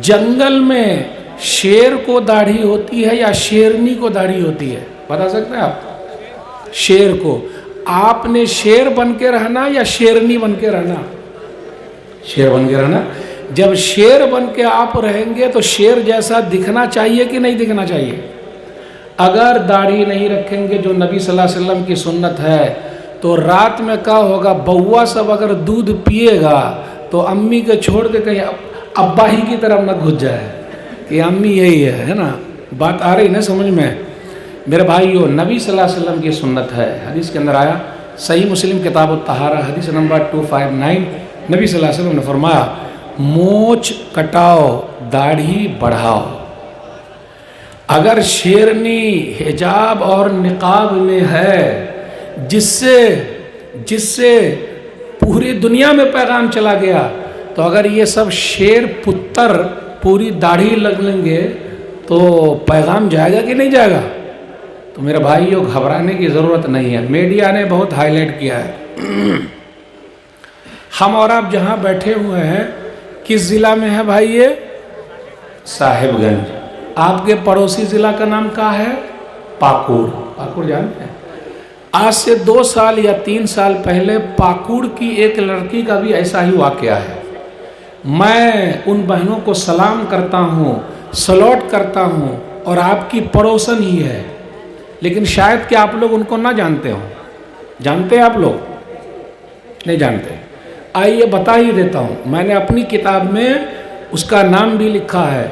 جنگل میں شیر کو داڑھی ہوتی ہے یا شیرنی کو داڑھی ہوتی ہے؟ بتا سکتے ہیں آپ؟ شیر کو۔ آپ نے شیر بن کے رہنا یا شیرنی بن کے رہنا؟ شیر بن کے رہنا۔ جب شیر بن کے آپ رہیں گے تو شیر جیسا دکھنا چاہیے کہ نہیں دکھنا چاہیے؟ اگر داڑھی نہیں رکھیں گے جو نبی صلی اللہ علیہ وسلم کی سنت ہے تو رات میں کیا ہوگا؟ بوا سب اگر دودھ پیے گا تو امی کے چھوڑ کے کہیں ابا ہی کی طرف نہ گھس جائے کہ امی یہی ہے نا؟ بات آ رہی نا سمجھ میں؟ میرے بھائیو، نبی صلی اللہ علیہ وسلم کی سنت ہے، حدیث کے اندر آیا، صحیح مسلم کتاب الطہارہ حدیث نمبر 259، نبی صلی اللہ علیہ وسلم نے فرمایا مونچھ کٹاؤ داڑھی بڑھاؤ۔ اگر شیرنی حجاب اور نقاب میں ہے جس سے پوری دنیا میں پیغام چلا گیا، تو اگر یہ سب شیر پتر پوری داڑھی لگ لیں گے تو پیغام جائے گا کہ نہیں جائے گا؟ تو میرے بھائیوں، گھبرانے کی ضرورت نہیں ہے، میڈیا نے بہت ہائی لائٹ کیا ہے۔ ہم اور آپ جہاں بیٹھے ہوئے ہیں کس ضلع میں ہے بھائی؟ یہ صاحب گنج۔ آپ کے پڑوسی ضلع کا نام کیا ہے؟ پاکوڑ۔ پاکوڑ جانتے ہیں؟ آج سے 2 سال یا 3 سال پہلے پاکوڑ کی ایک لڑکی کا بھی ایسا ہی واقعہ ہے۔ میں ان بہنوں کو سلام کرتا ہوں، سلوٹ کرتا ہوں، اور آپ کی پڑوسن ہی ہے، لیکن شاید کہ آپ لوگ ان کو نہ جانتے ہوں۔ جانتے ہیں آپ لوگ؟ نہیں جانتے؟ آئیے بتا ہی دیتا ہوں، میں نے اپنی کتاب میں اس کا نام بھی لکھا ہے۔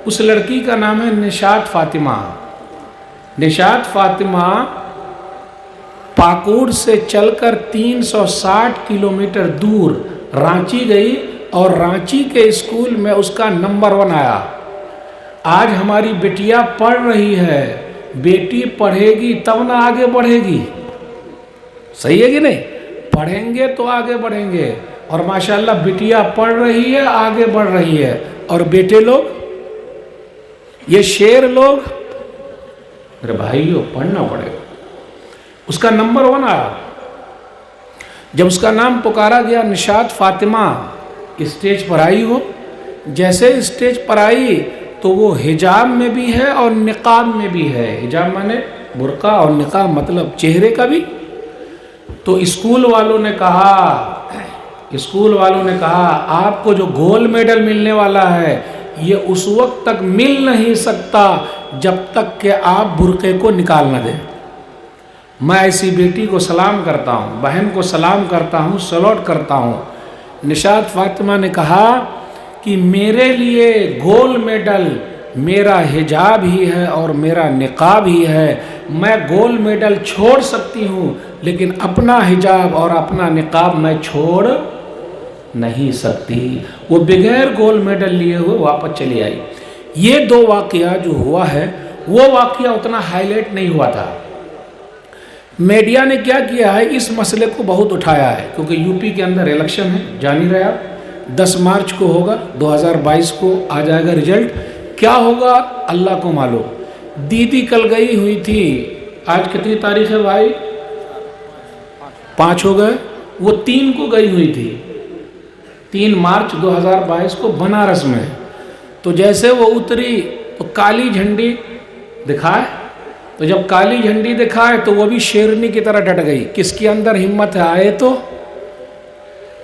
اس لڑکی کا نام ہے نشاط فاطمہ۔ نشاط فاطمہ پاکوڑ سے چل کر 360 کلومیٹر دور رانچی گئی اور رانچی کے اسکول میں اس کا نمبر 1 آیا۔ آج ہماری بیٹیاں پڑھ رہی ہے، بیٹی پڑھے گی تب نہ آگے بڑھے گی، صحیح ہے کہ نہیں؟ پڑھیں گے تو آگے بڑھیں گے، اور ماشاءاللہ بیٹیاں پڑھ رہی ہے، آگے بڑھ رہی ہے، اور بیٹے لوگ، یہ شیر لوگ، میرے بھائیوں پڑھنا پڑے گا۔ اس کا نمبر 1 آیا۔ جب اس کا نام پکارا گیا نشاط فاطمہ، اسٹیج پر آئی ہو، جیسے اسٹیج پر آئی تو وہ حجاب میں بھی ہے اور نقاب میں بھی ہے۔ حجاب مانے برقع اور نقاب مطلب چہرے کا بھی۔ تو اسکول والوں نے کہا آپ کو جو گولڈ میڈل ملنے والا ہے یہ اس وقت تک مل نہیں سکتا جب تک کہ آپ برقعے کو نکال نہ دیں۔ میں ایسی بیٹی کو سلام کرتا ہوں، بہن کو سلام کرتا ہوں، سلوٹ کرتا ہوں۔ نشاط فاطمہ نے کہا کہ میرے لیے گولڈ میڈل میرا حجاب ہی ہے اور میرا نقاب ہی ہے۔ میں گولڈ میڈل چھوڑ سکتی ہوں لیکن اپنا حجاب اور اپنا نقاب میں چھوڑ نہیں سکتی۔ وہ بغیر گولڈ میڈل لیے ہوئے واپس چلی آئی۔ یہ 2 واقعہ جو ہوا ہے وہ واقعہ اتنا ہائی لائٹ نہیں ہوا تھا۔ میڈیا نے کیا کیا ہے، اس مسئلے کو بہت اٹھایا ہے، کیونکہ یو پی کے اندر الیکشن ہے، جان ہی رہے آپ، 10 مارچ کو ہوگا، 2022 کو آ جائے گا رزلٹ۔ کیا ہوگا اللہ کو معلوم۔ دیدی کل گئی ہوئی تھی، آج کتنی تاریخ ہے بھائی؟ 5 ہو گئے، وہ 3 کو گئی ہوئی تھی، 3 مارچ 2022 کو بنارس میں۔ تو جیسے وہ اتری تو کالی جھنڈی دکھائے، تو جب کالی جھنڈی دکھائے تو وہ بھی شیرنی کی طرح ڈٹ گئی۔ کس کے اندر ہمت ہے آئے تو؟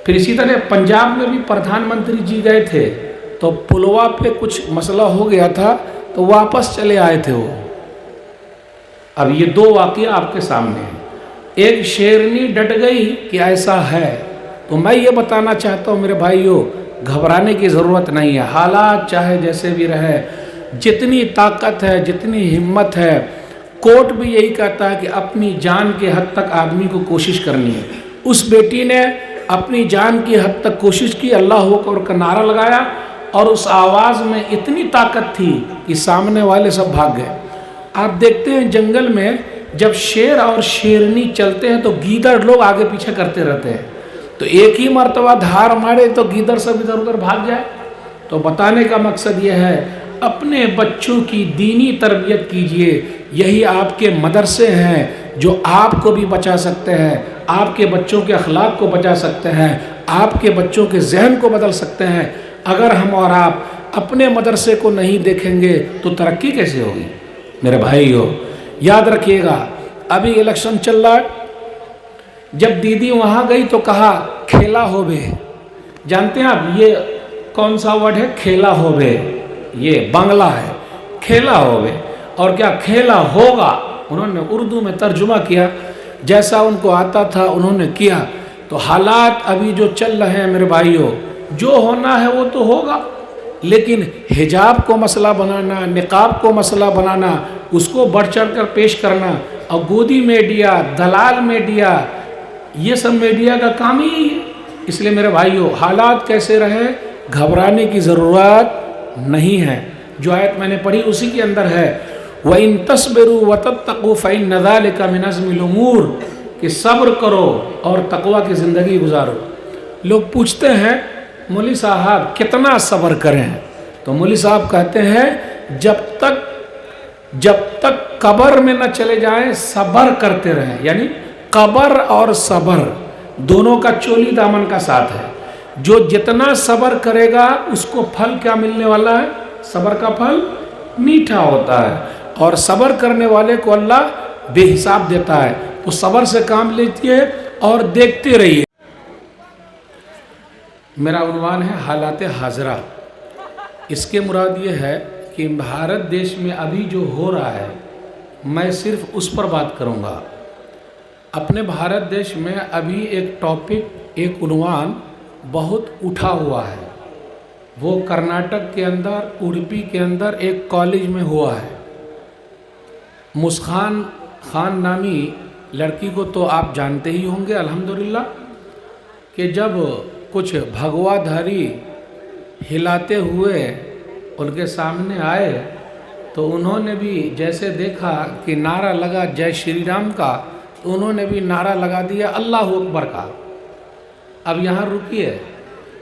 پھر اسی طرح پنجاب میں بھی پردھان منتری جی گئے تھے تو پلوا پہ کچھ مسئلہ ہو گیا تھا تو واپس چلے آئے تھے وہ۔ اب یہ 2 واقعہ آپ کے سامنے ہیں۔ ایک شیرنی ڈٹ گئی کہ ایسا ہے، تو میں یہ بتانا چاہتا ہوں میرے بھائیوں، گھبرانے کی ضرورت نہیں ہے۔ حالات چاہے جیسے بھی رہے، جتنی طاقت ہے، جتنی ہمت ہے، کورٹ بھی یہی کہتا ہے کہ اپنی جان کے حد تک آدمی کو کوشش کرنی ہے۔ اس بیٹی نے اپنی جان کی حد تک کوشش کی، اللہ اکبر کا نعرہ لگایا، اور اس آواز میں اتنی طاقت تھی کہ سامنے والے سب بھاگ گئے۔ آپ دیکھتے ہیں جنگل میں جب شیر اور شیرنی چلتے ہیں تو گیدڑ لوگ آگے پیچھے کرتے رہتے ہیں، تو ایک ہی مرتبہ دھار مارے تو گیدڑ سب ادھر ادھر بھاگ جائے۔ تو بتانے کا مقصد یہ ہے، اپنے بچوں کی دینی تربیت کیجئے۔ یہی آپ کے مدرسے ہیں جو آپ کو بھی بچا سکتے ہیں، آپ کے بچوں کے اخلاق کو بچا سکتے ہیں، آپ کے بچوں کے ذہن کو بدل سکتے ہیں۔ اگر ہم اور آپ اپنے مدرسے کو نہیں دیکھیں گے تو ترقی کیسے ہوگی؟ میرے بھائیو یاد رکھیے گا، ابھی الیکشن چل رہا ہے، جب دیدی وہاں گئی تو کہا کھیلا ہوبے، جانتے ہیں آپ یہ کون سا ورڈ ہے؟ کھیلا ہوبے، یہ بنگلہ ہے، کھیلا ہوبے، اور کیا کھیلا ہوگا، انہوں نے اردو میں ترجمہ کیا، جیسا ان کو آتا تھا انہوں نے کیا۔ تو حالات ابھی جو چل رہے ہیں میرے بھائیوں، جو ہونا ہے وہ تو ہوگا، لیکن حجاب کو مسئلہ بنانا، نقاب کو مسئلہ بنانا، اس کو بڑھ چڑھ کر پیش کرنا، اور گودی میڈیا، دلال میڈیا، یہ سب میڈیا کا کام ہی ہے۔ اس لیے میرے بھائیوں حالات کیسے رہے، گھبرانے کی ضرورت نہیں ہے۔ جو آیت میں نے پڑھی اسی کے اندر ہے وَإِن تَصْبِرُوا وَتَتَّقُوا فَإِنَّ ذَلِكَ مِنْ عَزْمِ الْأُمُورِ، کہ صبر کرو اور تقوی کی زندگی گزارو۔ لوگ پوچھتے ہیں مولوی صاحب کتنا صبر کریں، تو مولوی صاحب کہتے ہیں جب تک قبر میں نہ چلے جائیں صبر کرتے رہیں، یعنی قبر اور صبر دونوں کا چولی دامن کا ساتھ ہے۔ جو جتنا صبر کرے گا اس کو پھل کیا ملنے والا ہے؟ صبر کا پھل میٹھا ہوتا ہے، اور صبر کرنے والے کو اللہ بے حساب دیتا ہے۔ تو صبر سے کام لیجیے اور دیکھتے رہیے۔ میرا عنوان ہے حالات حاضرہ۔ اس کے مراد یہ ہے کہ بھارت دیش میں ابھی جو ہو رہا ہے میں صرف اس پر بات کروں گا۔ اپنے بھارت دیش میں ابھی ایک ٹاپک، ایک عنوان بہت اٹھا ہوا ہے، وہ کرناٹک کے اندر اڑپی کے اندر ایک کالج میں ہوا ہے۔ مسکان خان نامی لڑکی کو تو آپ جانتے ہی ہوں گے الحمدللہ، کہ جب کچھ بھگوا دھاری ہلاتے ہوئے ان کے سامنے آئے تو انہوں نے بھی جیسے دیکھا کہ نعرہ لگا جے شری رام کا، تو انہوں نے بھی نعرہ لگا دیا اللہ اکبر کا۔ اب یہاں رکیے،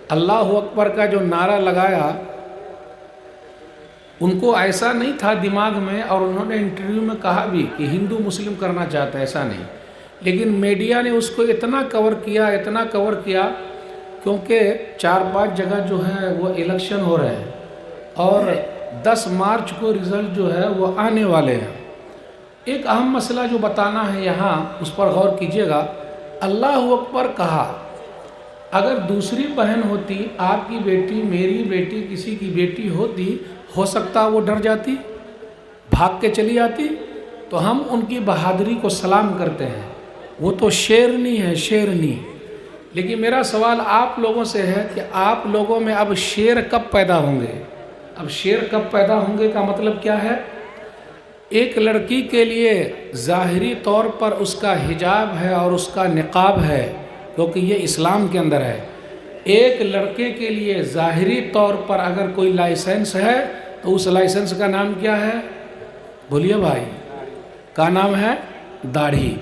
اللہ اکبر کا جو نعرہ لگایا ان کو ایسا نہیں تھا دماغ میں، اور انہوں نے انٹرویو میں کہا بھی کہ ہندو مسلم کرنا چاہتا ہے، ایسا نہیں، لیکن میڈیا نے اس کو اتنا کور کیا کیونکہ 4-5 جگہ جو ہے وہ الیکشن ہو رہے ہیں، اور 10 مارچ کو رزلٹ جو ہے وہ آنے والے ہیں۔ ایک اہم مسئلہ جو بتانا ہے یہاں، اس پر غور کیجئے گا۔ اللہ اکبر کہا، اگر دوسری بہن ہوتی، آپ کی بیٹی، میری بیٹی، کسی کی بیٹی ہوتی، ہو سکتا وہ ڈر جاتی، بھاگ کے چلی آتی، تو ہم ان کی بہادری کو سلام کرتے ہیں، وہ تو شیرنی ہے، شیرنی۔ لیکن میرا سوال آپ لوگوں سے ہے کہ آپ لوگوں میں اب شیر کب پیدا ہوں گے؟ اب شیر کب پیدا ہوں گے کا مطلب کیا ہے؟ ایک لڑکی کے لیے ظاہری طور پر اس کا حجاب ہے اور اس کا نقاب ہے، کیونکہ یہ اسلام کے اندر ہے۔ ایک لڑکے کے لیے ظاہری طور پر اگر کوئی لائسنس ہے تو اس لائسنس کا نام کیا ہے؟ بولیے بھائی، کا نام ہے داڑھی۔